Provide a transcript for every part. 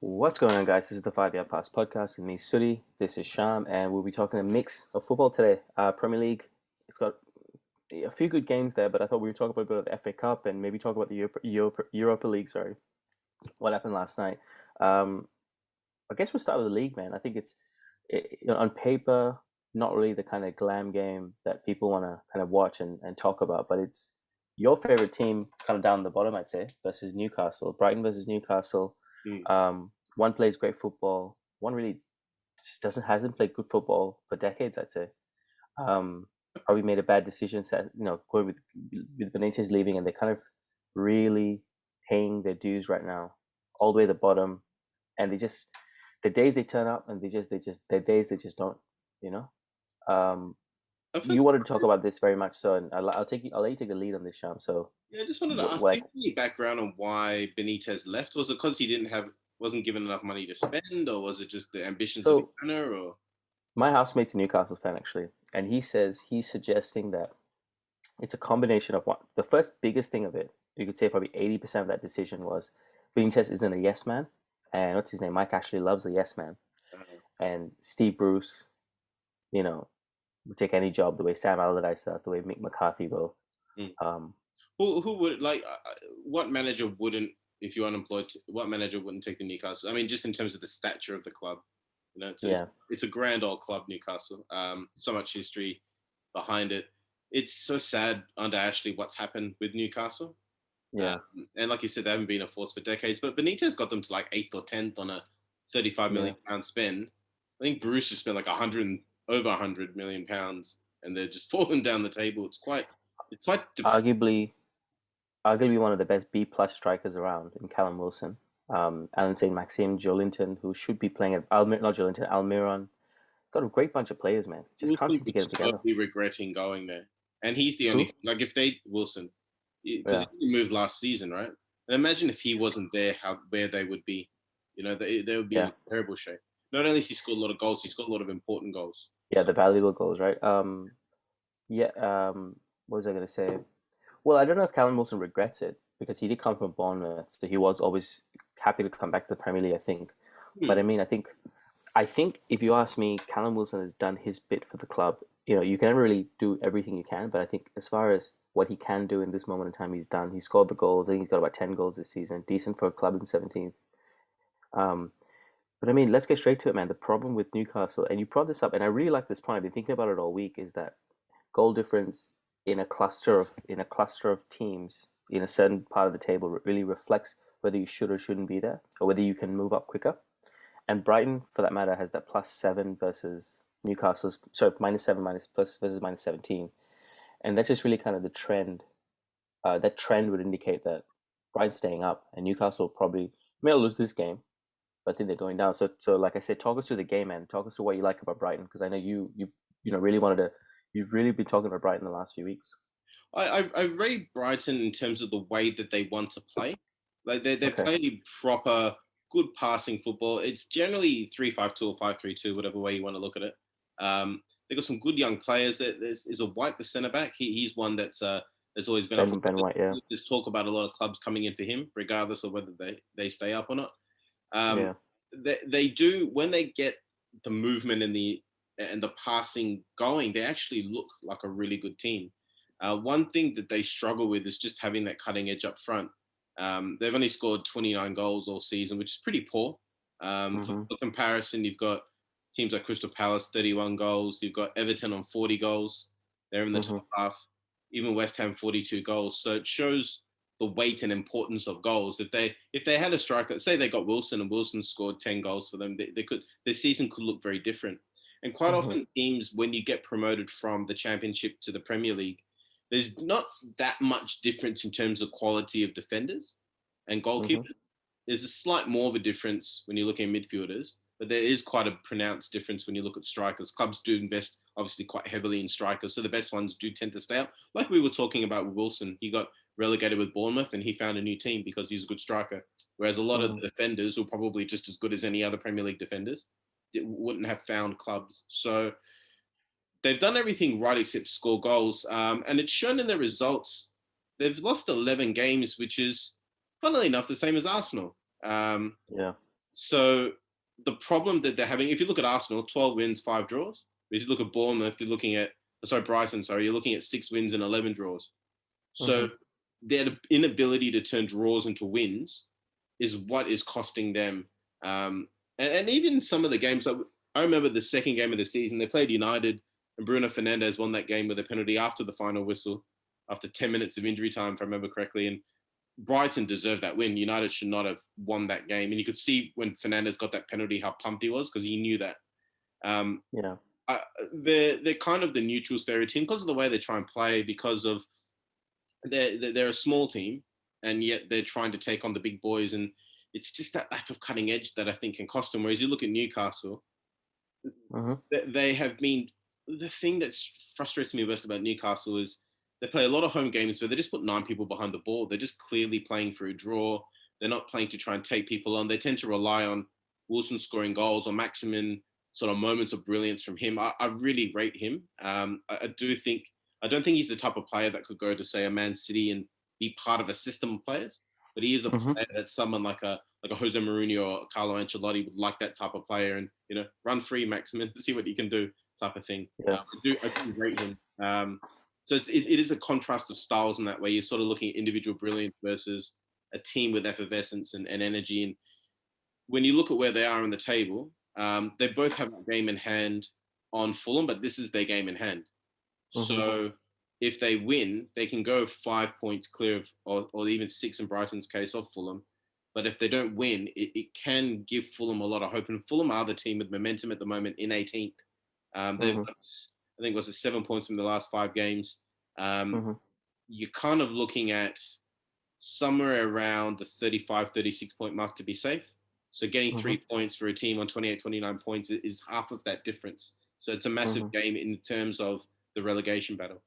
What's going on, guys? This is the 5 Yard Pass podcast with me, Suddy. This is Sham, and we'll be talking a mix of football today. Premier League, it's got a few good games there, but I thought we would talk about a bit of the FA Cup and maybe talk about the Europa League. Sorry, what happened last night? I guess we'll start with the league, man. I think on paper, not really the kind of glam game that people want to kind of watch and talk about, but it's your favorite team kind of down the bottom, I'd say, versus Newcastle. Brighton versus Newcastle. One plays great football. One really just hasn't played good football for decades, I'd say. Probably made a bad decision, going with Benitez leaving, and they're kind of really paying their dues right now, all the way to the bottom. And the days they turn up, and their days they just don't. You wanted to talk about this very much, so, and I'll let you take the lead on this, Sham. So yeah, I just wanted to ask any background on why Benitez left. Was it because he wasn't given enough money to spend, or was it just the ambitions of the owner? Or my housemate's a Newcastle fan, actually, and he's suggesting that it's a combination of the first biggest thing of it. You could say probably 80% of that decision was Benitez isn't a yes man, and what's his name? Mike actually loves a yes man, and Steve Bruce, would take any job the way Sam Allardyce does, the way Mick McCarthy will. Who would what manager wouldn't, if you're unemployed, what manager wouldn't take the Newcastle? I mean, just in terms of the stature of the club, it's a grand old club, Newcastle. So much history behind it. It's so sad under Ashley what's happened with Newcastle. Yeah, and like you said, they haven't been a force for decades. But Benitez got them to like 8th or 10th on a £35 million spend. I think Bruce has spent like over £100 million, and they're just falling down the table. It's quite arguably one of the best B+ strikers around in Callum Wilson, Alan St. Maxime, Joelinton, who should be playing at Almiron. Got a great bunch of players, man. Just can't seem to get it together. Totally regretting going there, and he's the only Wilson, because he moved last season, right? And imagine if he wasn't there, where they would be. They would be in terrible shape. Not only has he scored a lot of goals, he scored a lot of important goals. Yeah, the valuable goals, right? What was I going to say? Well, I don't know if Callum Wilson regrets it, because he did come from Bournemouth, so he was always happy to come back to the Premier League, I think. But I mean, I think if you ask me, Callum Wilson has done his bit for the club. You can never really do everything you can, but I think as far as what he can do in this moment in time, he's done. He scored the goals. I think he's got about 10 goals this season. Decent for a club in 17th. But I mean, let's get straight to it, man. The problem with Newcastle, and you brought this up, and I really like this point. I've been thinking about it all week, is that goal difference in a cluster of teams in a certain part of the table really reflects whether you should or shouldn't be there, or whether you can move up quicker. And Brighton, for that matter, has that +7 versus Newcastle's -7 versus -17, and that's just really kind of the trend. That trend would indicate that Brighton's staying up, and Newcastle probably may lose this game, but I think they're going down. So like I said, talk us through the game, man. Talk us through what you like about Brighton, because I know you really wanted to. You've really been talking about Brighton the last few weeks. I rate Brighton in terms of the way that they want to play. Like they play proper, good passing football. It's generally 3-5-2 or 5-3-2, whatever way you want to look at it. They've got some good young players. There's a White, the centre back. He's one that's always been Ben White. Yeah. There's talk about a lot of clubs coming in for him, regardless of whether they stay up or not. They do, when they get the movement and the passing going, they actually look like a really good team. One thing that they struggle with is just having that cutting edge up front. They've only scored 29 goals all season, which is pretty poor. For comparison, you've got teams like Crystal Palace, 31 goals. You've got Everton on 40 goals. They're in the top half. Even West Ham, 42 goals. So it shows the weight and importance of goals. If they had a striker, say they got Wilson, and Wilson scored 10 goals for them, their season could look very different. And quite often teams, when you get promoted from the Championship to the Premier League, there's not that much difference in terms of quality of defenders and goalkeepers. There's a slight more of a difference when you're looking at midfielders, but there is quite a pronounced difference when you look at strikers. Clubs do invest obviously quite heavily in strikers, so the best ones do tend to stay up. Like we were talking about with Wilson, he got relegated with Bournemouth and he found a new team because he's a good striker. Whereas a lot of the defenders, who are probably just as good as any other Premier League defenders, wouldn't have found clubs. So they've done everything right except score goals. And it's shown in their results. They've lost 11 games, which is funnily enough, the same as Arsenal. Yeah. So the problem that they're having, if you look at Arsenal, 12 wins, 5 draws. If you look at Bournemouth, you're looking at, sorry, Brighton, sorry, you're looking at 6 wins and 11 draws. So Mm-hmm. their inability to turn draws into wins is what is costing them. And even some of the games, I remember the second game of the season, they played United and Bruno Fernandes won that game with a penalty after the final whistle, after 10 minutes of injury time, if I remember correctly. And Brighton deserved that win. United should not have won that game. And you could see when Fernandes got that penalty how pumped he was because he knew that. Yeah. They're kind of the neutrals fairy team because of the way they try and play, because of they're a small team and yet they're trying to take on the big boys. And it's just that lack of cutting edge that I think can cost them. Whereas you look at Newcastle, Mm-hmm. they have been, the thing that frustrates me most about Newcastle is they play a lot of home games where they just put 9 people behind the ball. They're just clearly playing for a draw. They're not playing to try and take people on. They tend to rely on Wilson scoring goals or Maximin sort of moments of brilliance from him. I really rate him. I don't think he's the type of player that could go to, say, a Man City and be part of a system of players. But he is a Mm-hmm. player that someone like a Jose Mourinho or Carlo Ancelotti would like, that type of player, and run free, Maximin, to see what he can do, type of thing. Yeah. I do rate him. So it is a contrast of styles in that way. You're sort of looking at individual brilliance versus a team with effervescence and energy. And when you look at where they are in the table, they both have a game in hand on Fulham, but this is their game in hand. Mm-hmm. So if they win, they can go 5 points clear of, or even 6 in Brighton's case, of Fulham. But if they don't win, it can give Fulham a lot of hope. And Fulham are the team with momentum at the moment in 18th. They've Mm-hmm. got, I think, was it 7 points from the last 5 games. Mm-hmm. You're kind of looking at somewhere around the 35, 36 point mark to be safe. So getting Mm-hmm. 3 points for a team on 28, 29 points is half of that difference. So it's a massive Mm-hmm. game in terms of the relegation battle.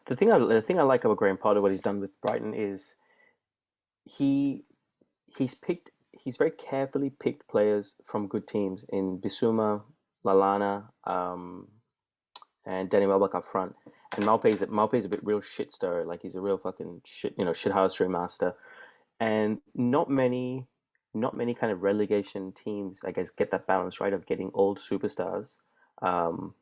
The thing I like about Graham Potter, what he's done with Brighton, is he he's very carefully picked players from good teams in Bissouma, Lallana, and Danny Welbeck up front. And Maupay's a bit real shit stirrer. Like he's a real fucking shit housery master. And not many kind of relegation teams, I guess, get that balance right of getting old superstars. Um,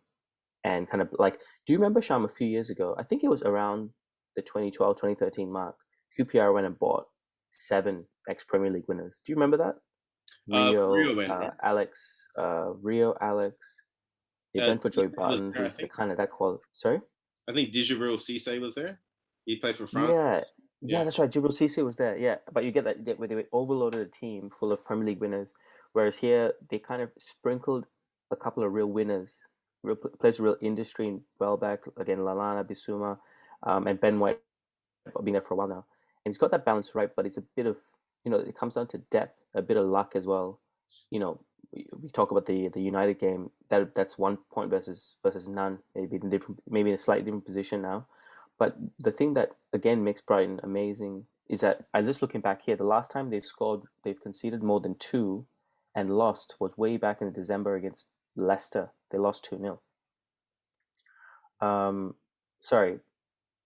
and kind of like, do you remember, Sham, a few years ago? I think it was around the 2012, 2013 mark. QPR went and bought 7 ex-Premier League winners. Do you remember that? Rio Rio, went, right? Alex. They went for Joey Cisse was Barton, there, I who's the think. kind of that quality. Sorry? I think Djibril Cisse was there. He played for France. Yeah. Yeah. Yeah, that's right. Jibril Cisse was there. Yeah. But you get that where they overloaded a team full of Premier League winners, whereas here they kind of sprinkled a couple of real winners, players with real industry and Welbeck, again, Lallana, Bissouma, and Ben White been there for a while now. And he's got that balance right, but it's a bit of, it comes down to depth, a bit of luck as well. We talk about the United game, that's 1 point versus none, maybe in a slightly different position now. But the thing that again makes Brighton amazing is that I'm just looking back here. The last time they've conceded more than 2 and lost was way back in December against Leicester. They lost 2-0. Sorry.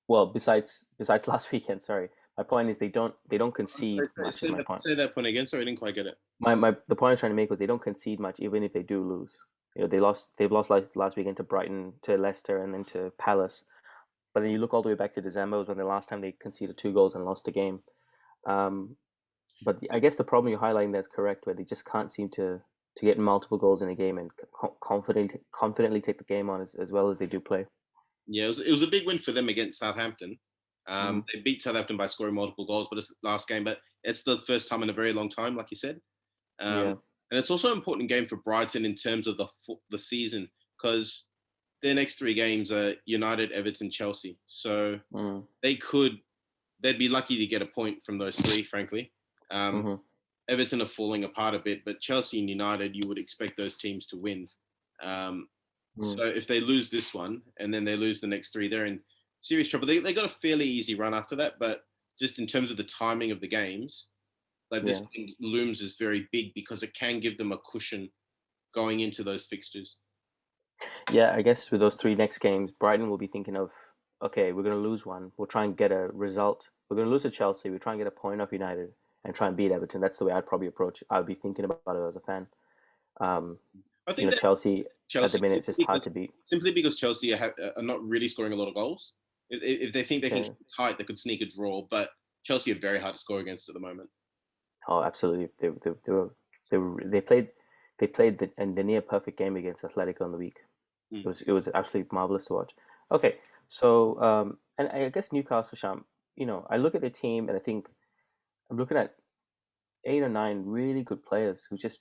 Well, besides last weekend, sorry. My point is they don't concede much. Is my point. Say that point again. Sorry, I didn't quite get it. The point I was trying to make was they don't concede much, even if they do lose. They've lost last weekend to Brighton, to Leicester, and then to Palace. But then you look all the way back to December, was when the last time they conceded 2 goals and lost a game. But I guess the problem you're highlighting that's correct, where they just can't seem to get multiple goals in a game and confidently take the game on as well as they do play. Yeah, it was a big win for them against Southampton. Mm-hmm. They beat Southampton by scoring multiple goals, but it's last game. But it's the first time in a very long time, like you said. Yeah. And it's also an important game for Brighton in terms of the season, because their next 3 games are United, Everton, Chelsea. So they'd be lucky to get a point from those 3, frankly. Everton are falling apart a bit, but Chelsea and United, you would expect those teams to win. So if they lose this one and then they lose the next 3, they're in serious trouble. They got a fairly easy run after that, but just in terms of the timing of the games, like this thing looms as very big because it can give them a cushion going into those fixtures. Yeah, I guess with those 3 next games, Brighton will be thinking of, okay, we're going to lose one. We'll try and get a result we're going to lose to Chelsea. We try and get a point off United and try and beat Everton. That's the way I'd probably approach. I'd be thinking about it as a fan. I think that Chelsea at the Chelsea minute is just hard to beat. simply because Chelsea are not really scoring a lot of goals. If they think they can keep it tight, they could sneak a draw. But Chelsea are very hard to score against at the moment. Oh, absolutely. They played the near perfect game against Atletico in the week. It was absolutely marvelous to watch. Okay, so and I guess Newcastle, Sham. I look at the team and I think I'm looking at 8 or 9 really good players who just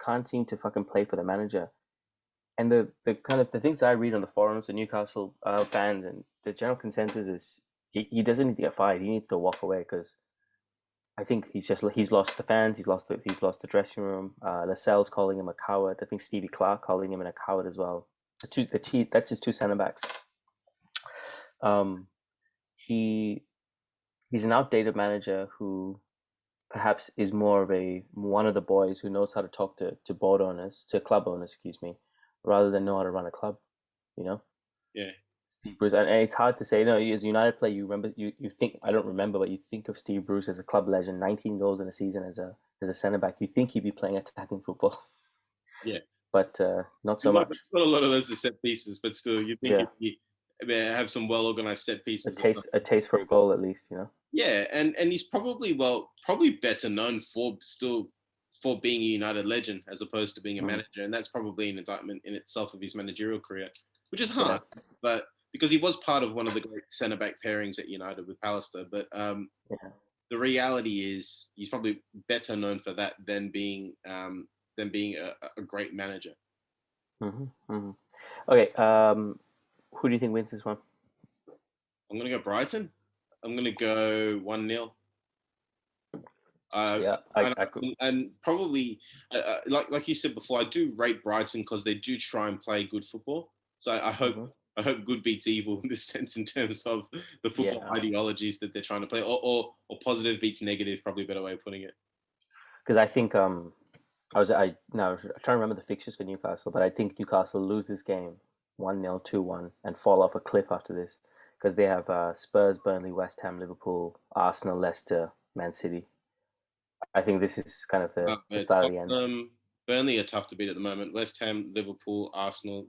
can't seem to fucking play for the manager. And the kind of the things that I read on the forums of Newcastle fans and the general consensus is he doesn't need to get fired. He needs to walk away because I think he's lost the fans. He's lost the dressing room. Lascelles calling him a coward. I think Stevie Clark calling him a coward as well. That's his 2 center backs. He's an outdated manager who perhaps is more of one of the boys who knows how to talk to club owners, excuse me, rather than know how to run a club. Yeah. Steve Bruce, and it's hard to say. As a United player, you remember, you think, I don't remember, but you think of Steve Bruce as a club legend, 19 goals in a season as a centre back. You think he'd be playing attacking football. Yeah. But not so much. It's not a lot of those are set pieces, but still, you think he'd have some well organized set pieces. A taste for a goal, at least, Yeah, and he's probably better known for being a United legend as opposed to being a manager, and that's probably an indictment in itself of his managerial career, which is hard, but because he was part of one of the great centre back pairings at United with Pallister, but the reality is he's probably better known for that than being a great manager. Okay, who do you think wins this one? I'm gonna go Brighton. I'm gonna go 1-0. And probably like you said before, I do rate Brighton because they do try and play good football. So I hope good beats evil in this sense in terms of the football ideologies that they're trying to play, or positive beats negative, probably a better way of putting it. Because I think I'm trying to remember the fixtures for Newcastle, but I think Newcastle lose this game 1-0, 2-1, and fall off a cliff after this because they have Spurs, Burnley, West Ham, Liverpool, Arsenal, Leicester, Man City. I think this is kind of the start of the end. Burnley are tough to beat at the moment. West Ham, Liverpool, Arsenal.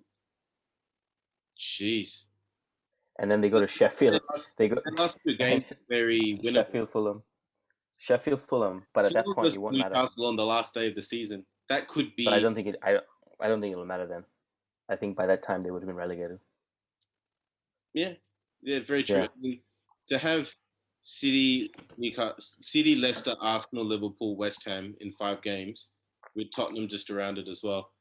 Jeez. And then they go to Sheffield. The last 2 games very winnable. Sheffield, Fulham. But at that point, it won't matter. Newcastle on the last day of the season. That could be. But I don't think it'll matter then. I think by that time they would have been relegated. Yeah, very true. Yeah. To have City, Leicester, Arsenal, Liverpool, West Ham in 5 games, with Tottenham just around it as well.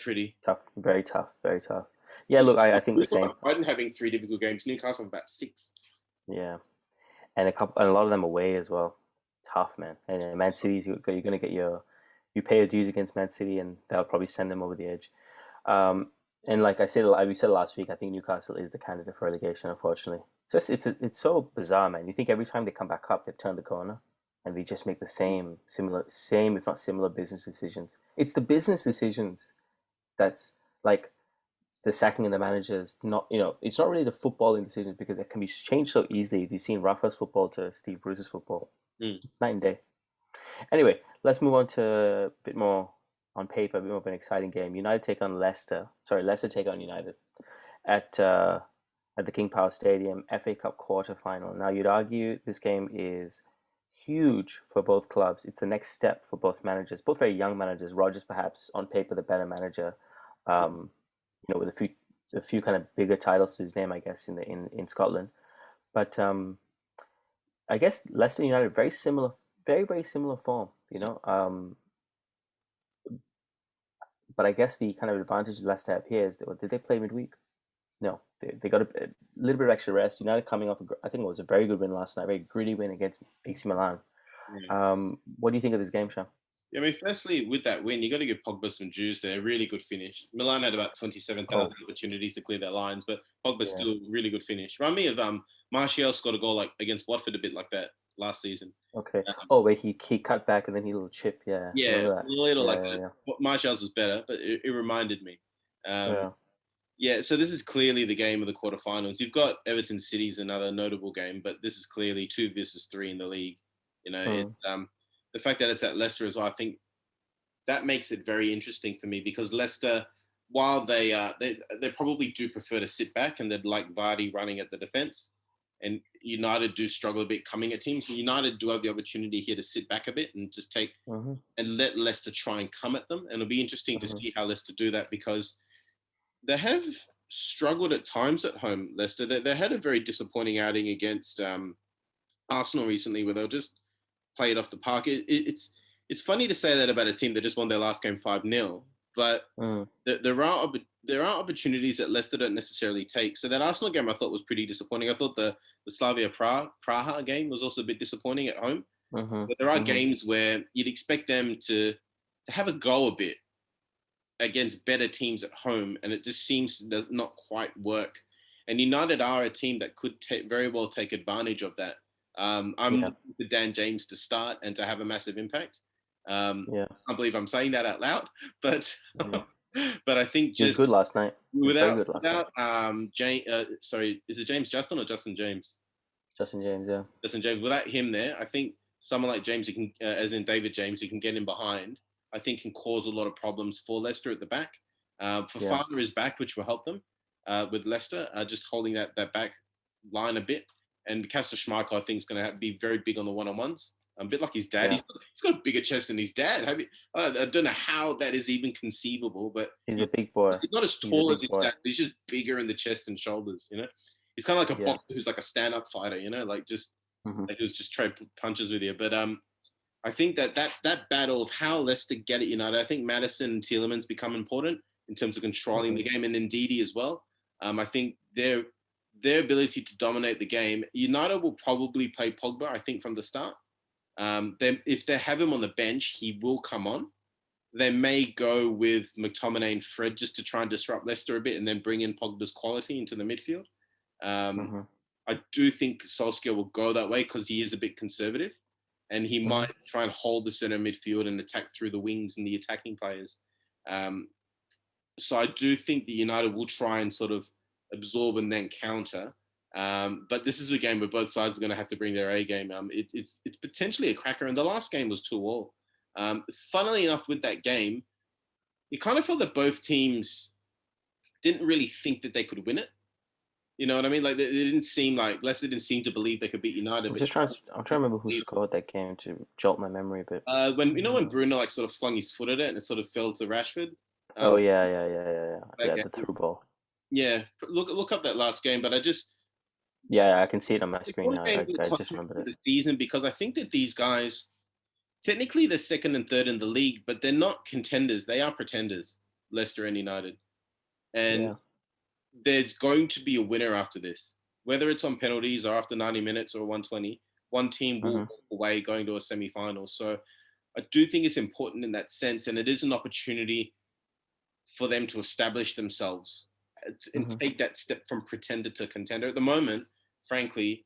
Pretty tough, very tough, very tough. Yeah, look, I think the same. Brighton having 3 difficult games. Newcastle about 6. Yeah, and a lot of them away as well. Tough, man. And Man City's you're going to get you pay your dues against Man City, and that'll probably send them over the edge. And like we said last week, I think Newcastle is the candidate for relegation. Unfortunately, it's so bizarre, man. You think every time they come back up, they turn the corner, and they just make the same if not similar business decisions. It's the business decisions that's like the sacking of the managers. It's not really the footballing decisions because it can be changed so easily. You've seen Rafa's football to Steve Bruce's football, night and day. Anyway, let's move on to a bit more on paper, a bit more of an exciting game. United take on Leicester. Sorry, Leicester take on United at the King Power Stadium, FA Cup quarter-final. Now, you'd argue this game is huge for both clubs. It's the next step for both managers, both very young managers. Rodgers, perhaps on paper, the better manager, with a few kind of bigger titles to his name, I guess, in Scotland. But I guess Leicester United very similar, very very similar form. But I guess the kind of advantage Leicester have here is that did they play midweek? No, they got a little bit of extra rest. United coming off, I think it was a very good win last night, very gritty win against AC Milan. What do you think of this game, Sean? Yeah, I mean, firstly, with that win, you got to give Pogba some dues there. Really good finish. Milan had about 27,000 opportunities to clear their lines, but Pogba still really good finish. Remind me of Martial scored a goal against Watford a bit like that last season. Okay. Wait, he cut back and then he little chip. Yeah, a little like that. Martial's was better, but it reminded me. Yeah, so this is clearly the game of the quarterfinals. You've got Everton City's another notable game, but this is clearly 2 versus 3 in the league. You know, it's the fact that it's at Leicester as well. I think that makes it very interesting for me because Leicester, while they probably do prefer to sit back and they'd like Vardy running at the defence, and United do struggle a bit coming at teams. So United do have the opportunity here to sit back a bit and just take and let Leicester try and come at them. And it'll be interesting to see how Leicester do that because they have struggled at times at home, Leicester. They had a very disappointing outing against Arsenal recently where they'll just play it off the park. It's funny to say that about a team that just won their last game 5-0, but there are opportunities that Leicester don't necessarily take. So that Arsenal game I thought was pretty disappointing. I thought the Slavia Praha game was also a bit disappointing at home. But there are games where you'd expect them to have a go a bit against better teams at home, and it just seems to not quite work. And United are a team that could very well take advantage of that. I'm looking for Dan James to start and to have a massive impact. I can't believe I'm saying that out loud, but but I think he was good last night. Without James, sorry, is it James Justin or Justin James? Justin James, yeah. Justin James. Without him there, I think someone like James, who can, as in David James, who can get in behind, I think can cause a lot of problems for Leicester at the back. Fofana is back, which will help them with Leicester, just holding that back line a bit. And Casper Schmeichel, I think, is going to be very big on the one-on-ones. A bit like his dad. He's got a bigger chest than his dad. I don't know how that is even conceivable, but he's a big boy. He's not as tall as his dad. He's just bigger in the chest and shoulders, you know? He's kind of like a boxer who's like a stand-up fighter, you know? Like just like who's just trade punches with you. But I think that battle of how Leicester get at United, I think Maddison and Tielemans become important in terms of controlling the game, and then Ndidi as well. I think their ability to dominate the game. United will probably play Pogba, I think, from the start. If they have him on the bench, he will come on. They may go with McTominay and Fred just to try and disrupt Leicester a bit and then bring in Pogba's quality into the midfield. I do think Solskjaer will go that way because he is a bit conservative and he might try and hold the center midfield and attack through the wings and the attacking players. So I do think that United will try and sort of absorb and then counter. But this is a game where both sides are going to have to bring their A game. It's potentially a cracker, and the last game was 2-2. Funnily enough, with that game, you kind of felt that both teams didn't really think that they could win it. You know what I mean? Like, it didn't seem like Leicester didn't seem to believe they could beat United. I'm trying to remember who scored that game to jolt my memory a bit. When Bruno like sort of flung his foot at it and it sort of fell to Rashford. The through ball. Yeah, look up that last game, but I just. Yeah, I can see it on my screen now. I just remember it. The season, because I think that these guys, technically they're second and third in the league, but they're not contenders. They are pretenders, Leicester and United. And there's going to be a winner after this. Whether it's on penalties or after 90 minutes or 120, one team will walk away going to a semi-final. So I do think it's important in that sense, and it is an opportunity for them to establish themselves and take that step from pretender to contender. At the moment, frankly,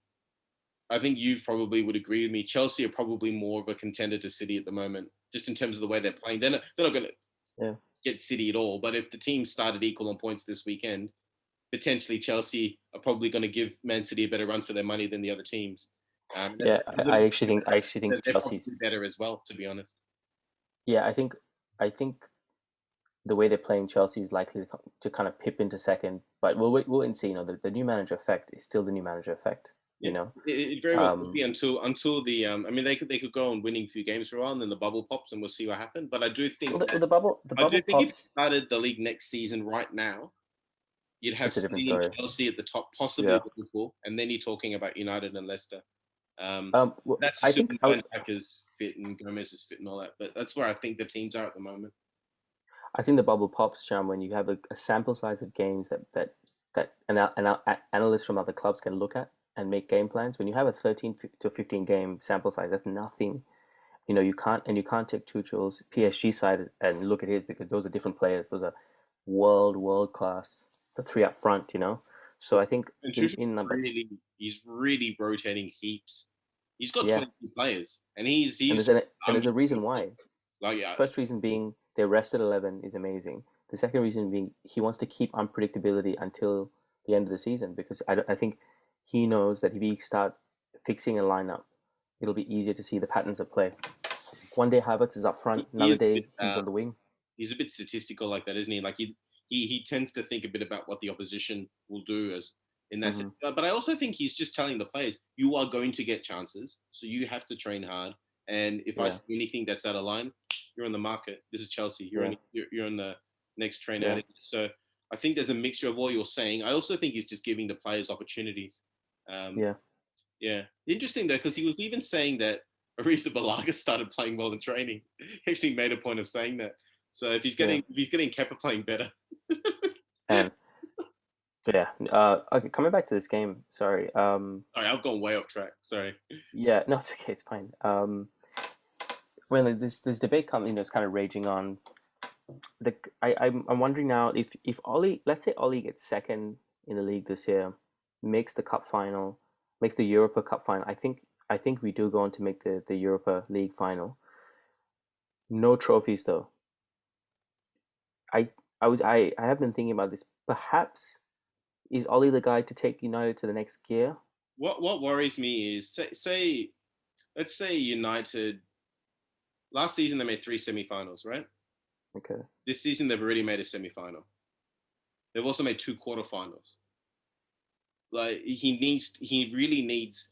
I think you probably would agree with me. Chelsea are probably more of a contender to City at the moment, just in terms of the way they're playing. They're not going to get City at all. But if the team started equal on points this weekend, potentially Chelsea are probably going to give Man City a better run for their money than the other teams. I actually think Chelsea's better as well, to be honest. Yeah, I think the way they're playing, Chelsea is likely to kind of pip into second, but we'll wait and see. You know, the new manager effect is still the new manager effect. You know, it very well could be until the. I mean, they could go on winning a few games for a while, and then the bubble pops, and we'll see what happens. But I do think the bubble I do think pops. if you started the league next season right now, you'd have City and Chelsea at the top, possibly Liverpool, and then you're talking about United and Leicester. That's I think Packers fit and Gomez is fit and all that, but that's where I think the teams are at the moment. I think the bubble pops, Sham, when you have a sample size of games that analysts from other clubs can look at and make game plans. When you have a 13 to 15 game sample size, that's nothing. You know, you can't take Tuchel's PSG side and look at it because those are different players. Those are world class. The three up front, you know. So I think in numbers, he's really rotating heaps. He's got 20 players, and he's and there's a reason why. Like, First reason being their rested 11 is amazing. The second reason being he wants to keep unpredictability until the end of the season because I think he knows that if he starts fixing a lineup, it'll be easier to see the patterns of play. One day Havertz is up front, He another is a day bit, he's on the wing. he's a bit statistical like that, isn't he? Like he tends to think a bit about what the opposition will do as in that sense. But I also think he's just telling the players, you are going to get chances, so you have to train hard. And if I see anything that's out of line, you're on the market. This is Chelsea. You're on the next train out of here. So I think there's a mixture of what you're saying. I also think he's just giving the players opportunities. Yeah. Interesting though, because he was even saying that Arisa Balaga started playing well in training. He actually made a point of saying that. So if he's getting Kepa playing better. And yeah. Okay, coming back to this game, sorry. Sorry, I've gone way off track. Sorry. Yeah, no, it's okay, it's fine. When this debate comes, it's kind of raging on. I'm wondering now if Ollie, let's say Ollie gets second in the league this year, makes the cup final, makes the Europa Cup final. I think we do go on to make the Europa League final. No trophies though. I have been thinking about this. Perhaps is Ollie the guy to take United to the next gear? What worries me is let's say United last season they made 3 semi-finals, right? Okay. This season they've already made a semi-final. They've also made 2 quarterfinals. Like he really needs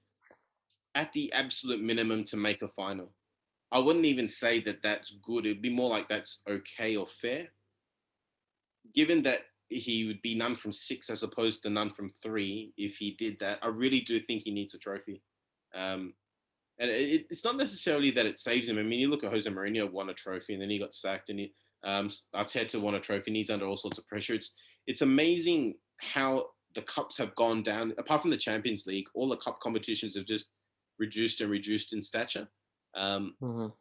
at the absolute minimum to make a final. I wouldn't even say that that's good. It'd be more like that's okay or fair. Given that he would be none from 6 as opposed to none from 3 if he did that, I really do think he needs a trophy. And it's not necessarily that it saves him. I mean, you look at Jose Mourinho won a trophy and then he got sacked, and Arteta won a trophy and he's under all sorts of pressure. It's amazing how the cups have gone down. Apart from the Champions League, all the cup competitions have just reduced in stature.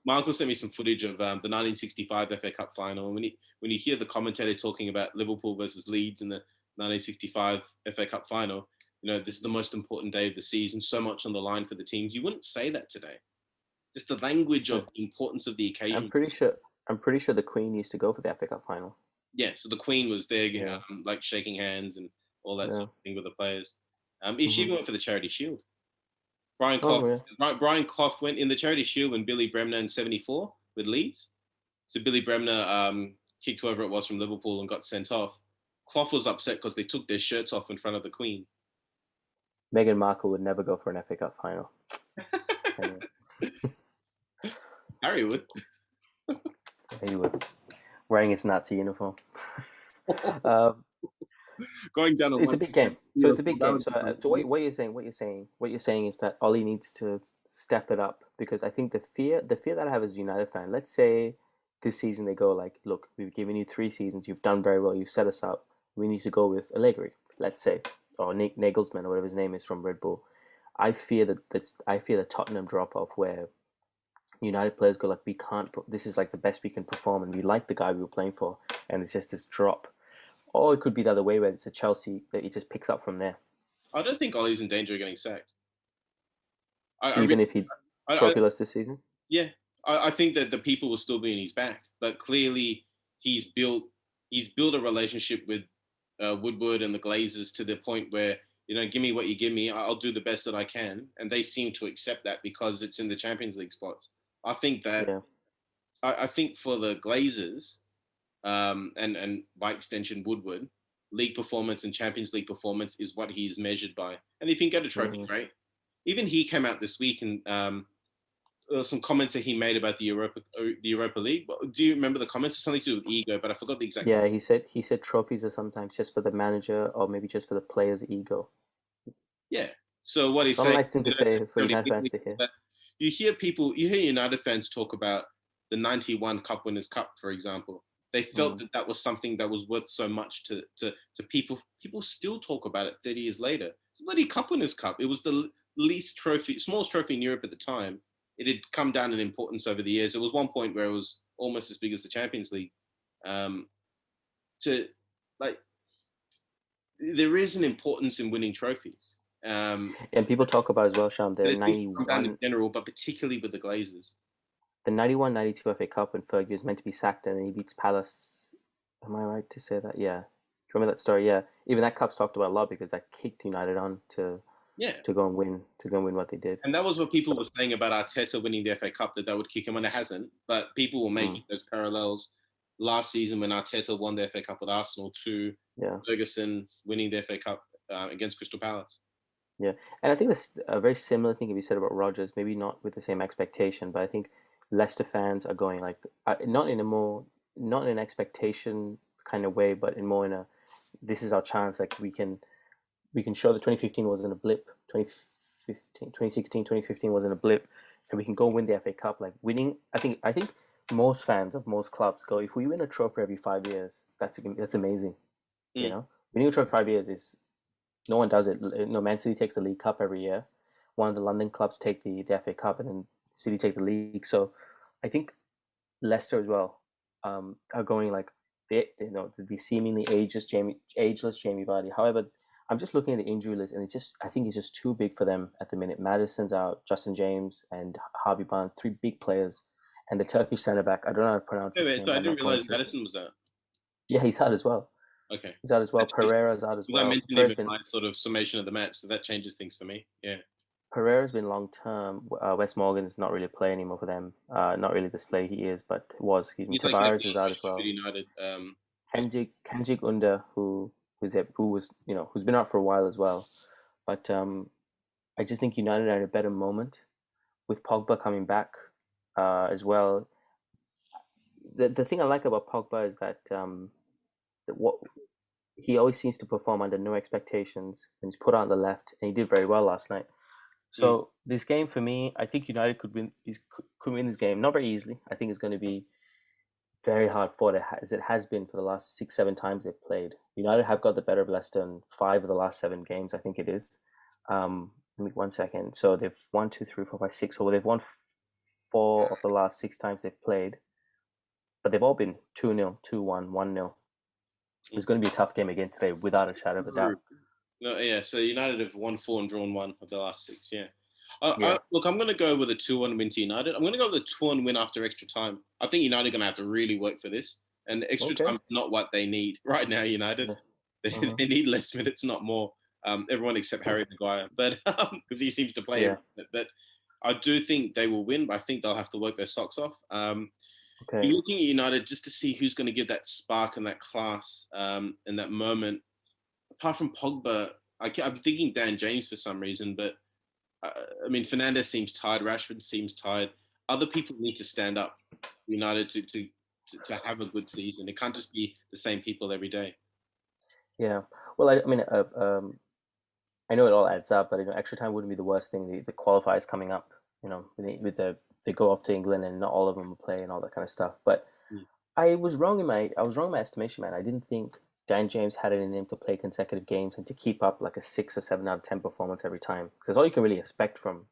Michael sent me some footage of the 1965 FA Cup final, and when you hear the commentator talking about Liverpool versus Leeds in the 1965 FA Cup final, this is the most important day of the season, so much on the line for the teams. You wouldn't say that today. Just the language of the importance of the occasion. I'm pretty sure the Queen used to go for the FA Cup final. Yeah, so the Queen was there, like shaking hands and all that sort of thing with the players. She even went for the Charity Shield. Brian Clough went in the Charity Shield when Billy Bremner in '74 with Leeds. So Billy Bremner kicked whoever it was from Liverpool and got sent off. Clough was upset because they took their shirts off in front of the Queen. Meghan Markle would never go for an FA Cup final. Harry would. He would. Wearing his Nazi uniform. Going down. It's a big game. So it's a big game. So what you're saying is that Ollie needs to step it up, because I think the fear that I have as a United fan. Let's say this season they go like, look, we've given you 3 seasons, you've done very well, you've set us up. We need to go with Allegri, let's say, or Nagelsmann or whatever his name is from Red Bull. I fear the Tottenham drop off where United players go like, we can't. This is like the best we can perform, and we like the guy we were playing for, and it's just this drop. Or it could be the other way, where it's a Chelsea that he just picks up from there. I don't think Ollie's in danger of getting sacked. Even if he trophyless this season? Yeah. I think that the people will still be in his back. But clearly he's built a relationship with Woodward and the Glazers to the point where, give me what you give me. I'll do the best that I can. And they seem to accept that because it's in the Champions League spots. I think that I think for the Glazers, and by extension Woodward, league performance and Champions League performance is what he's measured by. And if he can get a trophy, great. Even he came out this week and some comments that he made about the Europa League. Do you remember the comments? It's something to do with ego, but I forgot the exact. Yeah, he said trophies are sometimes just for the manager or maybe just for the player's ego. Yeah. So what he's saying. Not a nice thing to say for United fans to hear. You hear United fans talk about the '91 Cup Winners' Cup, for example. They felt that was something that was worth so much to people. People still talk about it 30 years later. It's a bloody Cup Winners' Cup. It was the smallest trophy in Europe at the time. It had come down in importance over the years. There was one point where it was almost as big as the Champions League. There is an importance in winning trophies. And people talk about as well, Sham, the 91 in general, but particularly with the Glazers. The 91-92 FA Cup when Fergie was meant to be sacked and then he beats Palace Am I right to say that? Yeah. Do you remember that story? Yeah. Even that cup's talked about a lot because that kicked United on Yeah. to go and win what they did. And that was what people So, were saying about Arteta winning the FA Cup, that would kick him, and it hasn't. But people were mm, making those parallels last season when Arteta won the FA Cup with Arsenal to yeah. Ferguson winning the FA Cup against Crystal Palace. Yeah, and I think this a very similar thing can be said about Rodgers. Maybe not with the same expectation, but I think Leicester fans are going like not in an expectation kind of way, but in more in a this is our chance. Like we can show that 2015 wasn't a blip. 2016, 2015 wasn't a blip, and we can go win the FA Cup. Like winning, I think most fans of most clubs go, if we win a trophy every 5 years, that's amazing. You Mm. know, winning a trophy 5 years is no one does it. No, Man City takes the League Cup every year. One of the London clubs take the FA Cup, and then City take the league. So I think Leicester as well are going like the seemingly ageless Jamie Vardy. However, I'm just looking at the injury list, and I think it's just too big for them at the minute. Madison's out, Justin James and Harvey Barnes, three big players, and the Turkish centre back. I don't know how to pronounce Wait, his wait, name, so but I I'm didn't not going realize to. Madison was out. Yeah, he's out as well. Okay. He's out as well. That changes, Pereira's out as because I well. mentioned him in my sort of summation of the match, so that changes things for me. Yeah. Pereira's been long term. Wes Morgan's not really playing anymore for them. Not really this play he is, but was. Excuse me. He's like a Tavares is out as Sheffield well. United. Kanjik Unda, who's been out for a while as well. But I just think United are in a better moment with Pogba coming back as well. The thing I like about Pogba is that what he always seems to perform under no expectations, and he's put out on the left, and he did very well last night. Mm. So this game for me, I think United could win this game, not very easily. I think it's going to be very hard fought as it has been for the last 6, 7 times they've played. United have got the better of Leicester in 5 of the last 7 games, I think it is. Give me 1 second. So they've 1, 2, 3, 4, 5, 6. So they've won 4 of the last 6 times they've played, but they've all been 2-0, 2-1, 1-0. It's going to be a tough game again today, without a shadow of a doubt. No, yeah. So United have won 4 and drawn 1 of the last 6. Yeah. Yeah. Look, I'm going to go with a 2-1 win to United. I'm going to go with a 2-1 win after extra time. I think United are going to have to really work for this, and extra Okay. time is not what they need right now. United, Yeah. they need less minutes, not more. Everyone except Harry Maguire, but because he seems to play. Yeah. But I do think they will win, but I think they'll have to work their socks off. Okay. You're looking at United just to see who's going to give that spark and that class in that moment. Apart from Pogba, I'm thinking Dan James for some reason, but I mean, Fernandes seems tired. Rashford seems tired. Other people need to stand up, United, to have a good season. It can't just be the same people every day. Yeah. Well, I mean, I know it all adds up, but extra time wouldn't be the worst thing. The qualifiers coming up, they go off to England and not all of them will play and all that kind of stuff. But Mm. I was wrong in my estimation, man. I didn't think Dan James had it in him to play consecutive games and to keep up like a 6 or 7 out of 10 performance every time. Because that's all you can really expect from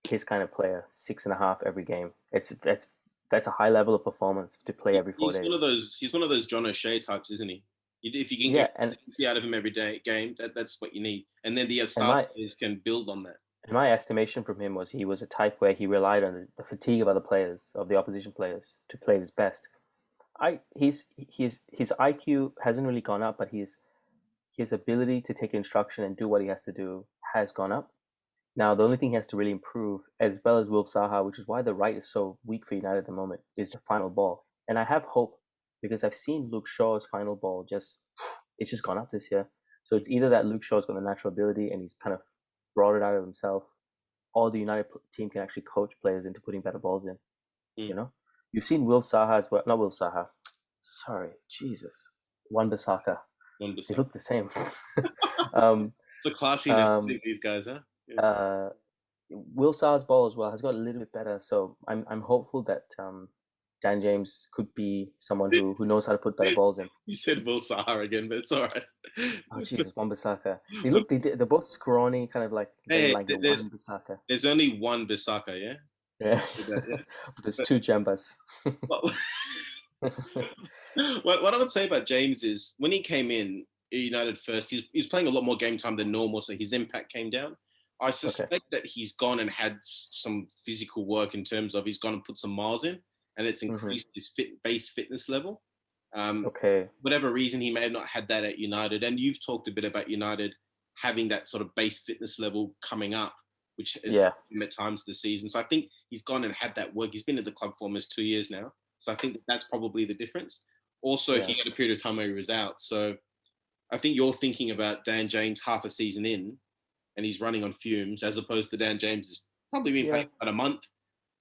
his kind of player. 6.5 every game. That's a high level of performance to play every four He's one of days. those. He's one of those John O'Shea types, isn't he? If you can Yeah, get consistency out of him every day game, that's what you need. And then the and star my players can build on that. And my estimation from him was he was a type where he relied on the fatigue of other players, of the opposition players, to play his best. His IQ hasn't really gone up, but his ability to take instruction and do what he has to do has gone up. Now the only thing he has to really improve, as well as Will Saha, which is why the right is so weak for United at the moment, is the final ball. And I have hope because I've seen Luke Shaw's final ball it's just gone up this year. So it's either that Luke Shaw's got the natural ability and he's kind of brought it out of himself, or the United team can actually coach players into putting better balls in. Mm. You know, you've seen Will Saha as well. Not Will Saha. Sorry, Jesus, Wan-Bissaka. They Wonderful. look the same. um, The classy um, these guys, huh? Yeah. uh, Will Saha's ball as well has got a little bit better. So I'm hopeful that Dan James could be someone who knows how to put better balls in. You said Will Sahar again, but it's all right. Oh Jesus, Wan-Bissaka. They're both scrawny, kind of like Hey, like the there's Wan-Bissaka. there's only one Bisaka, yeah. Yeah, Yeah. but there's two Jambas. What, what I would say about James is when he came in United first, he's playing a lot more game time than normal, so his impact came down. I Okay. suspect that he's gone and had some physical work in terms of he's gone and put some miles in, and it's Hmm. increased his base fitness level. Okay. Whatever reason, he may have not had that at United. And you've talked a bit about United having that sort of base fitness level coming up, which has helped him at times this season. So I think he's gone and had that work. He's been at the club for almost 2 years now. So I think that's probably the difference. Also, he had a period of time where he was out. So I think you're thinking about Dan James half a season in, and he's running on fumes, as opposed to Dan James has probably been playing about a month.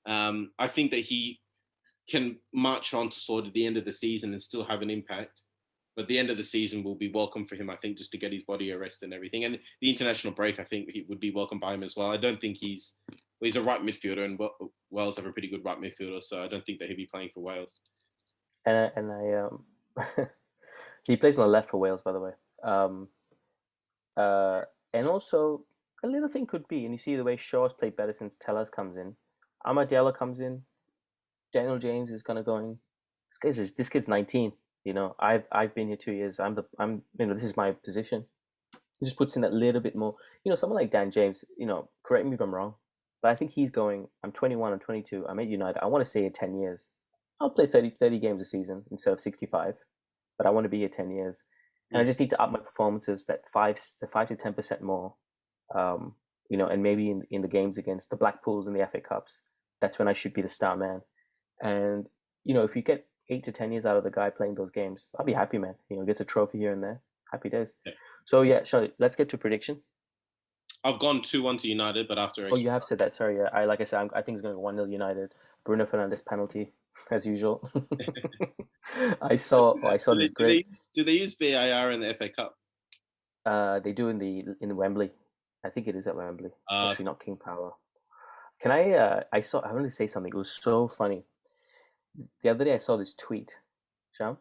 I think that he can march on to sort of the end of the season and still have an impact. But the end of the season will be welcome for him, I think, just to get his body a rest and everything. And the international break, I think, he would be welcome by him as well. I don't think he's a right midfielder, and Wales have a pretty good right midfielder, so I don't think that he'll be playing for Wales. And he plays on the left for Wales, by the way. And also a little thing could be, and you see the way Shaw's played better since Tellers comes in. Amad Diallo comes in. Daniel James is gonna go in. This kid's 19. You know, I've been here 2 years. This is my position. He just puts in that little bit more. You know, someone like Dan James, you know, correct me if I'm wrong, but I think he's going, I'm 21, I'm 22, I'm at United. I want to stay here 10 years. I'll play 30 games a season instead of 65, but I want to be here 10 years. And I just need to up my performances that 5 to 10% more. You know, and maybe in the games against the Blackpools and the FA Cups, that's when I should be the star man. And, you know, if you get 8 to 10 years out of the guy playing those games, I'll be happy, man. You know, gets a trophy here and there. Happy days. Yeah. So, yeah, Sean, let's get to prediction. I've gone 2-1 to United, but after... Oh, you have said that. Sorry, yeah. I think it's going to go 1-0 United. Bruno Fernandes penalty, as usual. I saw this great... Do they use VAR in the FA Cup? They do in Wembley. I think it is at Wembley. Actually, not King Power. Can I wanted to say something. It was so funny. The other day I saw this tweet, Sham,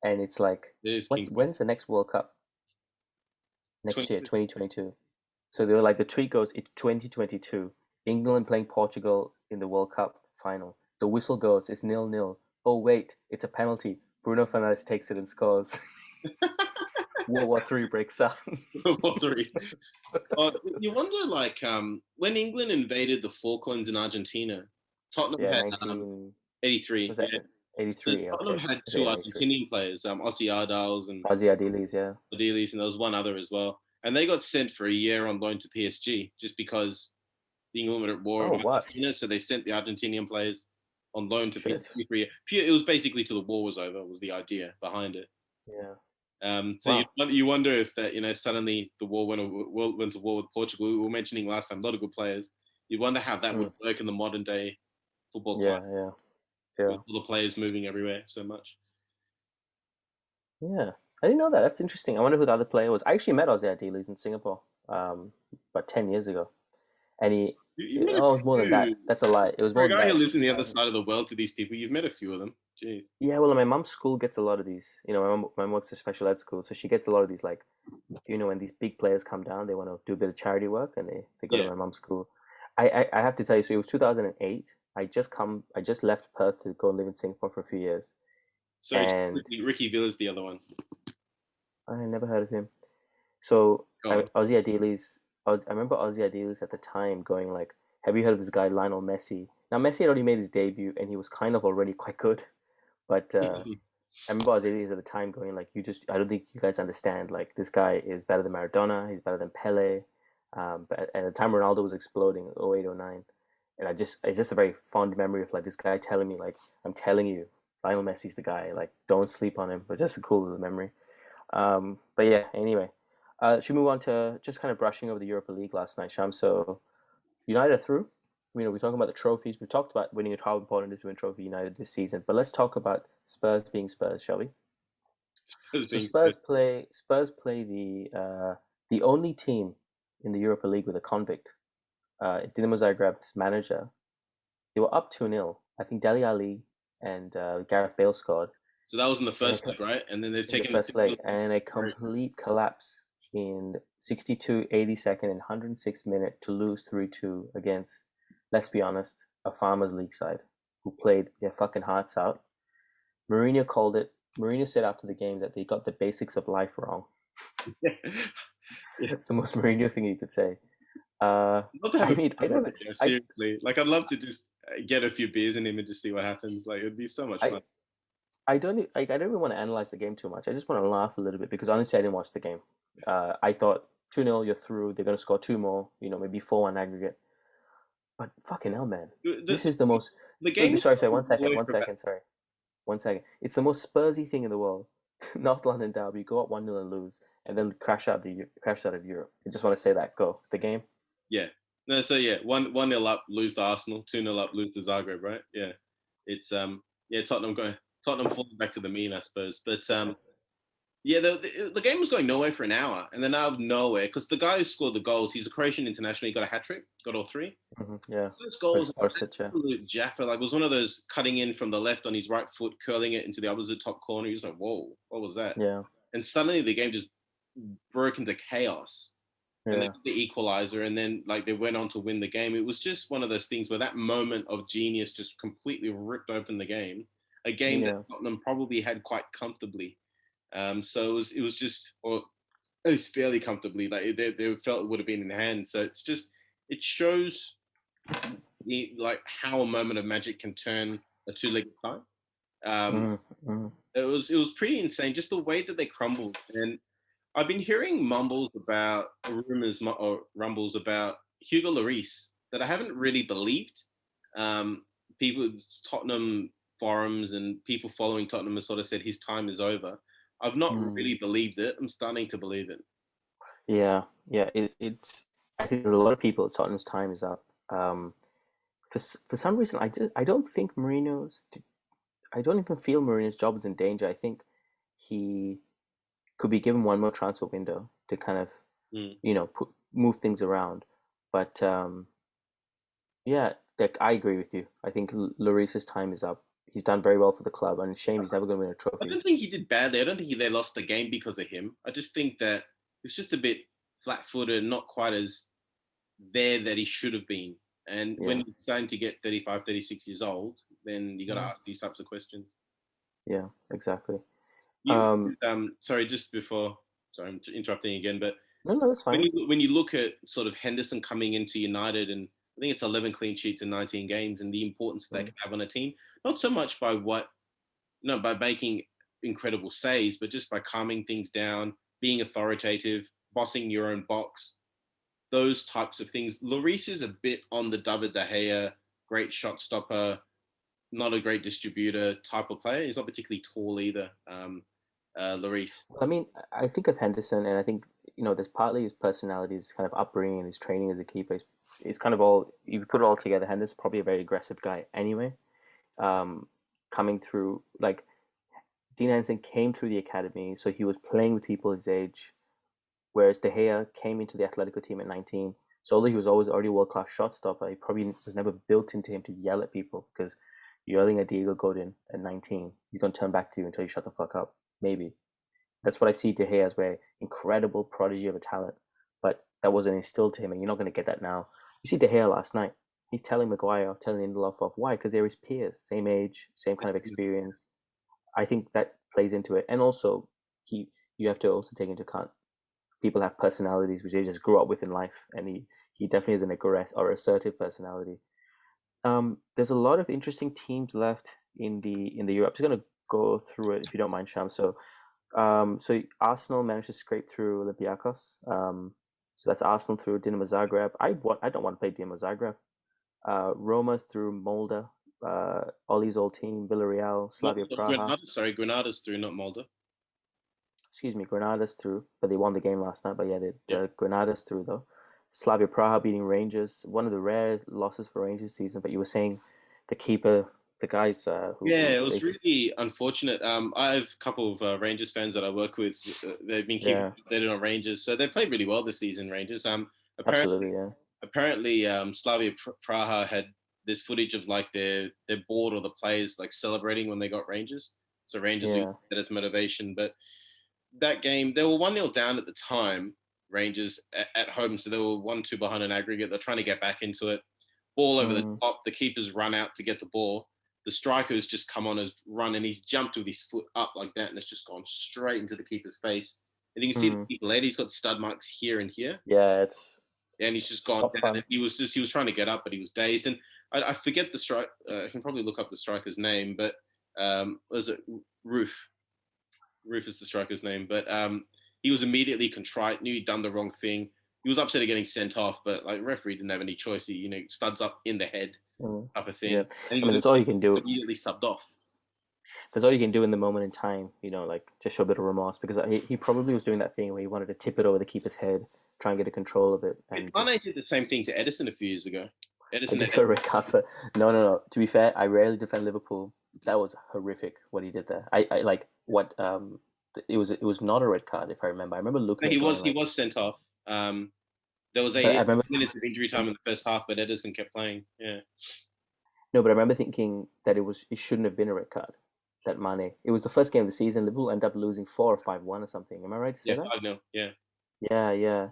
and it's like, when's the next World Cup? Next year, 2022. So they were like, the tweet goes, it's 2022. England playing Portugal in the World Cup final. The whistle goes, it's 0-0. Oh wait, it's a penalty. Bruno Fernandes takes it and scores. World War III breaks out. World War III. You wonder, like, when England invaded the Falklands in Argentina, Tottenham had 83. Was that 83? Tottenham had 2 Argentinian players, Ossie Ardiles and Ardiles, yeah. Ardiles, and there was one other as well. And they got sent for a year on loan to PSG just because England were at war with Argentina. So they sent the Argentinian players on loan to PSG for a year. It was basically till the war was over, was the idea behind it. Yeah. So you wonder if that, you know, suddenly the war went to war with Portugal. We were mentioning last time, a lot of good players. You wonder how that would work in the modern day football club. Yeah. With all the players moving everywhere so much. Yeah, I didn't know that. That's interesting. I wonder who the other player was. I actually met Ossie Ardiles in Singapore about 10 years ago. And it was more than that. That's a lie. It was more than that. For a guy who lives on the other side of the world to these people, you've met a few of them. Jeez. Yeah, well, my mom's school gets a lot of these. You know, my mom works at special ed school, so she gets a lot of these, like, you know, when these big players come down, they want to do a bit of charity work, and they go to my mom's school. I have to tell you, so it was 2008. I just left Perth to go and live in Singapore for a few years. So Ricky Villa's the other one. I never heard of him. So Ossie Ardiles, I remember Ossie Ardiles at the time going like, have you heard of this guy Lionel Messi? Now Messi had already made his debut and he was kind of already quite good. But I remember Ossie Ardiles at the time going like, I don't think you guys understand, like this guy is better than Maradona, he's better than Pele. But at the time Ronaldo was exploding, 08, 09. And it's just a very fond memory of like this guy telling me like, I'm telling you, Lionel Messi's the guy, like don't sleep on him, but just a cool little memory. But yeah, anyway, should we move on to just kind of brushing over the Europa League last night, Sham? So United are through. You know, we're talking about the trophies. We've talked about winning how important it is to win Trophy United this season, but let's talk about Spurs being Spurs, shall we? So Spurs play the only team in the Europa League with a convict, Dinamo Zagreb's manager. They were up 2-0. I think Dele Alli and Gareth Bale scored. So that was in the first leg, right? And then they've taken the first leg and a complete collapse in 62, 82nd, and 106th minute to lose 3-2 against, let's be honest, a Farmers League side who played their fucking hearts out. Mourinho called it. Mourinho said after the game that they got the basics of life wrong. That's the most Mourinho thing you could say. Seriously, like I'd love to just get a few beers in him and just see what happens. Like it'd be so much fun. I don't like. I don't even want to analyze the game too much. I just want to laugh a little bit because honestly, I didn't watch the game. I thought 2-0, you're through. They're gonna score two more. Maybe 4-1 aggregate. But fucking hell, man, this The, is the most. the game Wait, is sorry. One second. away One for about. second. Sorry. 1 second. It's the most Spursy thing in the world. North London derby, go up 1-0 and lose, and then crash out of Europe. I just want to say that. Go the game. Yeah. No, so yeah, one nil up, lose to Arsenal, 2-0 up, lose to Zagreb, right? Yeah. It's yeah, Tottenham falling back to the mean, I suppose. But yeah, the game was going nowhere for an hour, and then out of nowhere, because the guy who scored the goals, he's a Croatian international, he got a hat trick, got all three. Yeah, Those goals, Orsic, yeah. absolute Jaffa. Like, it was one of those cutting in from the left on his right foot, curling it into the opposite top corner. He was like, "Whoa, what was that?" Yeah, And suddenly the game just broke into chaos. And they yeah, got the equalizer, and then like they went on to win the game. It was just one of those things where that moment of genius just completely ripped open the game. A game that yeah, Tottenham probably had quite comfortably. So it was just, or at least fairly comfortably. Like they felt it would have been in hand. So it shows like how a moment of magic can turn a two-legged tie. Um, mm, mm, it was pretty insane, just the way that they crumbled. And I've been hearing mumbles about rumors or rumbles about Hugo Lloris that I haven't really believed. People, Tottenham forums and people following Tottenham have sort of said his time is over. I've not mm. really believed it. I'm starting to believe it. Yeah, yeah. It's. I think there's a lot of people at Tottenham's time is up. For some reason, I don't think Mourinho's. I don't even feel Mourinho's job is in danger. I think he could be given one more transfer window to kind of Mm. move things around. But yeah, like I agree with you. I think Lloris's time is up. He's done very well for the club, and it's a shame he's never going to win a I trophy. don't think he did badly. I don't think they lost the game because of him. I just think that it's just a bit flat-footed, not quite as there that he should have been. And when Yeah, you're starting to get 35, 36 years old, then you got to mm, ask these types of questions. yeah, exactly. You, Um, sorry, just before, sorry, I'm interrupting again, but no, no, that's when fine. you look at sort of Henderson coming into United, and I think it's 11 clean sheets in 19 games, and the importance they Mm, can have on a team, not so much by by making incredible saves, but just by calming things down, being authoritative, bossing your own box, those types of things. Lloris is a bit on the David De Gea, great shot stopper, not a great distributor type of player. He's not particularly tall either. Lloris. I mean, I think of Henderson, and I think there's partly his personality, his kind of upbringing, and his training as a keeper. It's kind of all you put it all together. Henderson's probably a very aggressive guy anyway. Um, Coming through like Dean Henderson came through the academy, so he was playing with people his age, whereas De Gea came into the Atletico team at 19. So although he was always already a world class shot stopper, he probably was never built into him to yell at people because you're yelling at Diego Godin at 19. He's gonna turn back to you until you shut the fuck up. Maybe that's what I see De Gea as, where incredible prodigy of a talent, but that wasn't instilled to him, and you're not going to get that now. You see De Gea last night. He's telling Maguire, telling Lindelof off. Why? Because they're his peers, same age, same kind of experience. I think that plays into it, and also you have to also take into account people have personalities which they just grew up with in life, and he definitely has an aggressive or assertive personality. There's a lot of interesting teams left in the Europe. I'm just gonna go through it if you don't mind, Sham. So Arsenal managed to scrape through Olympiacos. So that's Arsenal through Dinamo Zagreb. I don't want to play Dinamo Zagreb. Roma's through Molde. Ollie's old team, Villarreal, Slavia Praha. Granada, sorry, Granada's through, not Molde. Excuse me, Granada's through, but they won the game last night. But yeah, Yeah. the Granada's through though. Slavia Praha beating Rangers. One of the rare losses for Rangers season. But you were saying the keeper, the guys Yeah, who it was basically, really unfortunate. I have a couple of Rangers fans that I work with. They've been keeping yeah, updated on Rangers, so they played really well this season. Rangers. Apparently, absolutely, yeah, Slavia Praha had this footage of like their board or the players like celebrating when they got Rangers. So Rangers used yeah, that as motivation. But that game, they were 1-0 down at the time. Rangers at home, so they were 1-2 behind an aggregate. They're trying to get back into it. Ball over the mm, top. The keepers run out to get the ball. The striker has just come on his run, and he's jumped with his foot up like that, and it's just gone straight into the keeper's face. And you can see the mm. keeper led. He's got stud marks here and here, Yeah, and he's just it's gone not down. And fun. he was trying to get up, but he was dazed. And I forget the strike. I can probably look up the striker's name, but was it Roof. Roof is the striker's name, but he was immediately contrite, knew he'd done the wrong thing. He was upset at getting sent off, but like referee didn't have any choice. He studs up in the head type of thing, Yeah, and I mean that's all you can do. Immediately subbed off. That's all you can do in the moment in time, like just show a bit of remorse because he probably was doing that thing where he wanted to tip it over the keeper's head, try and get a control of it, and Mane did the same thing to Edison a few years ago. Edison got a red card for no. To be fair, I rarely defend Liverpool. That was horrific what he did there. I like what it was not a red card if I remember. I remember looking. He was sent off. There was 8 minutes of injury time in the first half, but Edison kept playing. Yeah. No, but I remember thinking that it shouldn't have been a red card. That Mane. It was the first game of the season. Liverpool ended up losing 4 or 5-1 or something. Am I right to say that? 5-0. Yeah.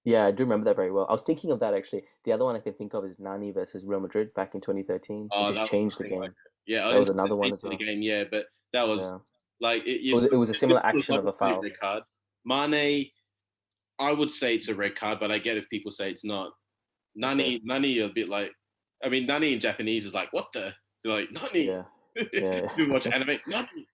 Yeah, I do remember that very well. I was thinking of that actually. The other one I can think of is Nani versus Real Madrid back in 2013. It just changed the game. That was another one as well. The game, yeah, but that was it was a similar action of a foul. Red card. Mane, I would say it's a red card, but I get if people say it's not. Nani, a bit like, I mean, Nani in Japanese is like, what the? So like, Nani. Yeah. You watch anime, Nani.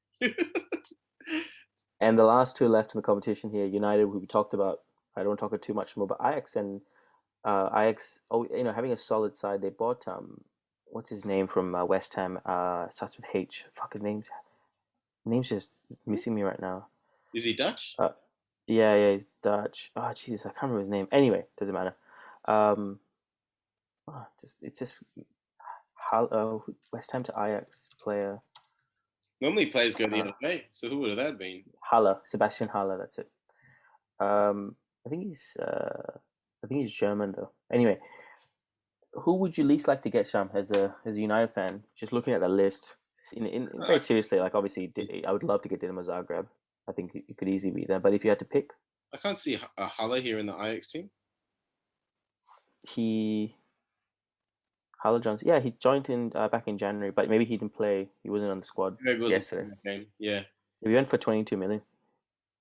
And the last two left in the competition here, United, who we talked about. I don't talk too much more, but Ajax and Ajax, having a solid side. They bought what's his name from West Ham? Starts with H. Fucking name's just missing me right now. Is he Dutch? Yeah, he's Dutch. Oh, jeez, I can't remember his name. Anyway, doesn't matter. It's just West Ham to Ajax player. Normally players go the other way. So who would have that been? Sebastian Haller. That's it. I think he's German though. Anyway, who would you least like to get, Sham, as a United fan? Just looking at the list, in very seriously, like obviously, I would love to get Dinamo Zagreb. I think it could easily be there. But if you had to pick, I can't see a Haller here in the Ajax team. Haller Johnson. Yeah, he joined in back in January, but maybe he didn't play. He wasn't on the squad yesterday. Yeah, he went for 22 million.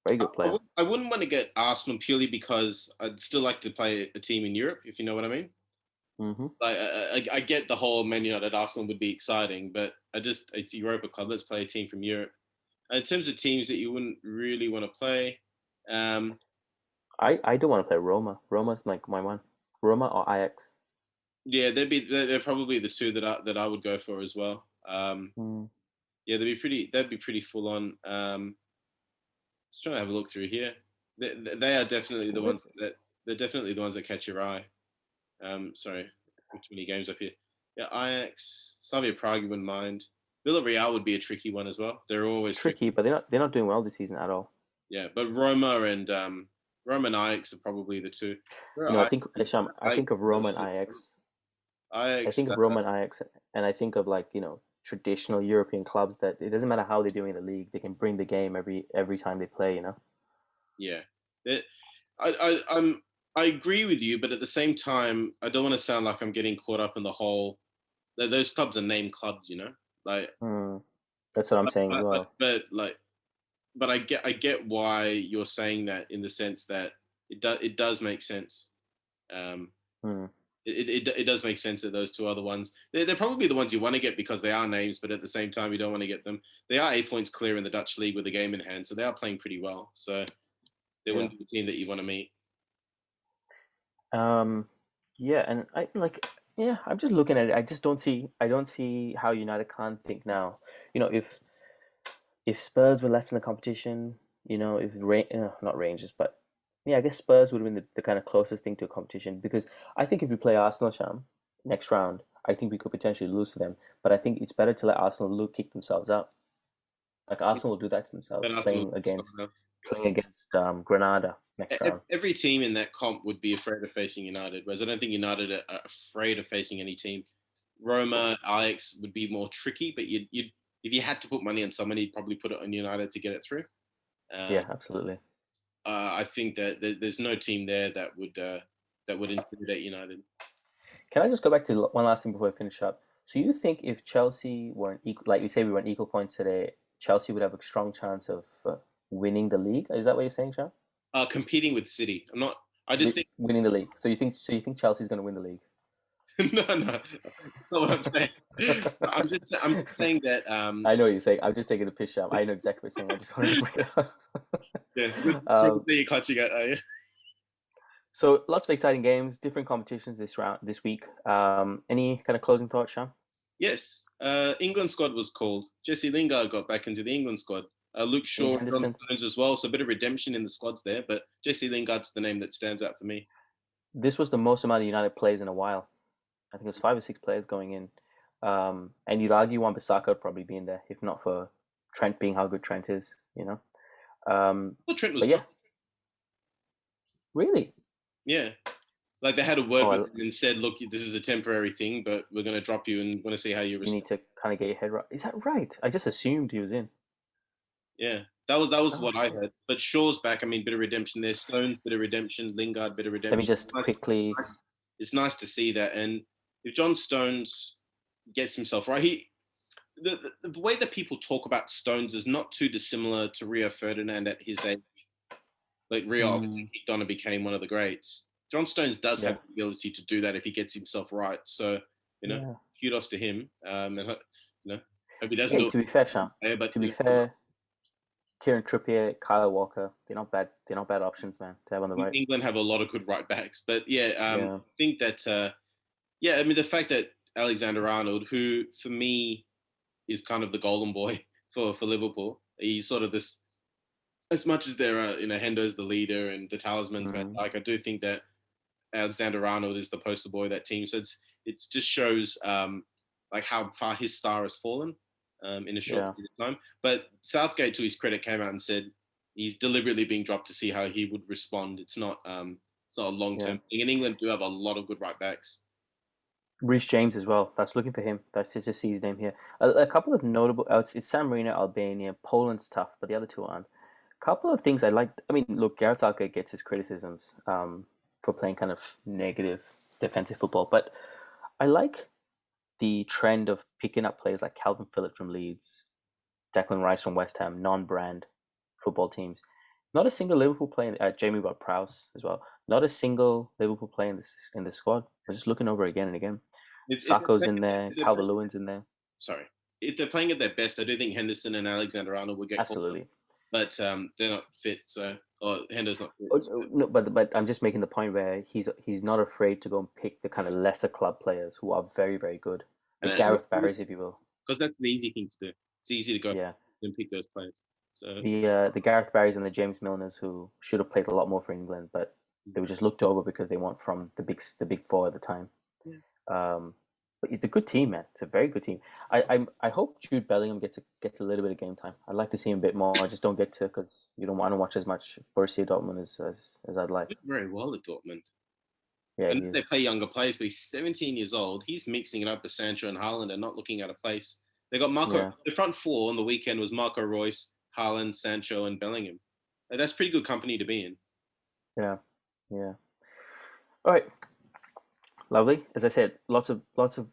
Very good player. I wouldn't want to get Arsenal purely because I'd still like to play a team in Europe, if you know what I mean. Mm-hmm. Like I get the whole Man United Arsenal would be exciting, but it's a Europa club. Let's play a team from Europe. And in terms of teams that you wouldn't really want to play, I don't want to play Roma. Roma's my one. Roma or Ajax. Yeah, they're probably the two that I would go for as well. Yeah, that'd be pretty full on. Just trying to have a look through here. They are definitely the ones that catch your eye. Sorry, too many games up here. Yeah, Ajax, Slavia Prague, you wouldn't mind. Villarreal would be a tricky one as well. They're always tricky, but they're not doing well this season at all. Yeah, but Roma and Ajax are probably the two. I think of Roma and Ajax. I think of Roma and Ajax, and I think of traditional European clubs that it doesn't matter how they're doing in the league, they can bring the game every time they play. Yeah, I agree with you, but at the same time, I don't want to sound like I'm getting caught up in the whole. Those clubs are named clubs, like. That's what I'm saying as well. But I get why you're saying that in the sense that it does make sense. It does make sense that those two are the ones. They're probably the ones you want to get because they are names, but at the same time, you don't want to get them. They are 8 points clear in the Dutch league with a game in hand, so they are playing pretty well. So they wouldn't be a team that you want to meet. Yeah, and I'm just looking at it. I don't see how United can't think now. If Spurs were left in the competition, if not Rangers, but yeah, I guess Spurs would have been the kind of closest thing to a competition, because I think if we play Arsenal, Sham, next round, I think we could potentially lose to them. But I think it's better to let Arsenal kick themselves out. Like Arsenal will do that to themselves, playing against Granada next round. Every team in that comp would be afraid of facing United, whereas I don't think United are afraid of facing any team. Roma, Ajax would be more tricky, but if you had to put money on someone, you'd probably put it on United to get it through. Yeah, absolutely. I think that there's no team there that would intimidate United. Can I just go back to one last thing before we finish up? So you think if Chelsea weren't equal, like you say, we were equal points today, Chelsea would have a strong chance of winning the league? Is that what you're saying, Sean? Competing with City. I just think winning the league. So you think Chelsea's going to win the league? No, no, that's not what I'm saying. I'm saying that. I know what you're saying. I'm just taking the piss out. I know exactly what you're saying. I just wanted to bring it up. Yeah, good thing you're clutching at. So lots of exciting games, different competitions this week. Any kind of closing thoughts, Sean? Yes, England squad was called. Jesse Lingard got back into the England squad. Luke Shaw, John Stones as well. So a bit of redemption in the squads there. But Jesse Lingard's the name that stands out for me. This was the most amount of United players in a while. I think it was 5 or 6 players going in. And you'd argue Wan-Bissaka would probably be in there, if not for Trent being how good Trent is, you know. Well, Trent was yeah. Really? Yeah. Like they had a word with him and said, look, this is a temporary thing, but we're going to drop you and want to see how you respond. You need to kind of get your head right. Is that right? I just assumed he was in. Yeah, that was what I heard. But Shaw's back. I mean, bit of redemption there. Stones, bit of redemption. Lingard, bit of redemption. Let me just quickly... It's nice to see that. And if John Stones gets himself right, the way that people talk about Stones is not too dissimilar to Rio Ferdinand at his age. Like Rio obviously kicked on and became one of the greats. John Stones does have the ability to do that if he gets himself right. So, kudos to him. And, hope he doesn't do it. To be fair, Sean, to be fair, Kieran Trippier, Kyle Walker, they're not bad options, man, to have on the right. England have a lot of good right backs. But, I think that, I mean, the fact that Alexander-Arnold, who, for me, is kind of the golden boy for Liverpool, he's sort of this, as much as there are, Hendo's the leader and the talisman's Van Dijk, I do think that Alexander-Arnold is the poster boy of that team. So it just shows like how far his star has fallen in a short period of time. But Southgate, to his credit, came out and said he's deliberately being dropped to see how he would respond. It's not a long-term thing. In England, do have a lot of good right backs. Reece James as well. That's looking for him. That's just see his name here. A couple of notable. It's San Marino, Albania, Poland's tough, but the other two aren't. Couple of things I liked. I mean, look, Gareth Southgate gets his criticisms for playing kind of negative defensive football, but I like the trend of picking up players like Calvin Phillips from Leeds, Declan Rice from West Ham, non-brand football teams. Not a single Liverpool player. Jamie Ward-Prowse as well. Not a single Liverpool player in this squad. We're just looking over again and again. Sakho's in there. Calvert-Lewin's in there. Sorry, if they're playing at their best, I do think Henderson and Alexander-Arnold will get absolutely. But they're not fit, or Hendo's not fit. No, but I'm just making the point where he's not afraid to go and pick the kind of lesser club players who are very, very good. The Gareth Barrys, if you will. Because that's an easy thing to do. It's easy to go and pick those players. So the Gareth Barrys and the James Milners, who should have played a lot more for England, but they were just looked over because they weren't from the big four at the time. Yeah. But it's a good team, man. It's a very good team. I hope Jude Bellingham gets a little bit of game time. I'd like to see him a bit more. I just don't get to because I don't watch as much Borussia Dortmund as I'd like. He's very well at Dortmund. Yeah, and they play younger players, but he's 17 years old. He's mixing it up with Sancho and Haaland and not looking at a place. They got Marco. Yeah. The front four on the weekend was Marco Reus, Haaland, Sancho, and Bellingham. That's pretty good company to be in. Yeah. All right. Lovely. As I said, lots of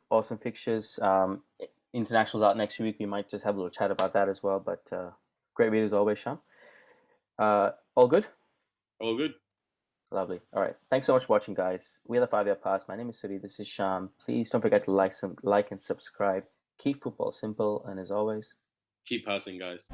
awesome fixtures. Internationals out next week. We might just have a little chat about that as well. But great read as always, Sean. All good? All good. Lovely. All right. Thanks so much for watching, guys. We are the 5-Yard Pass. My name is Suddy. This is Sham. Please don't forget to like and subscribe. Keep football simple. And as always, keep passing, guys.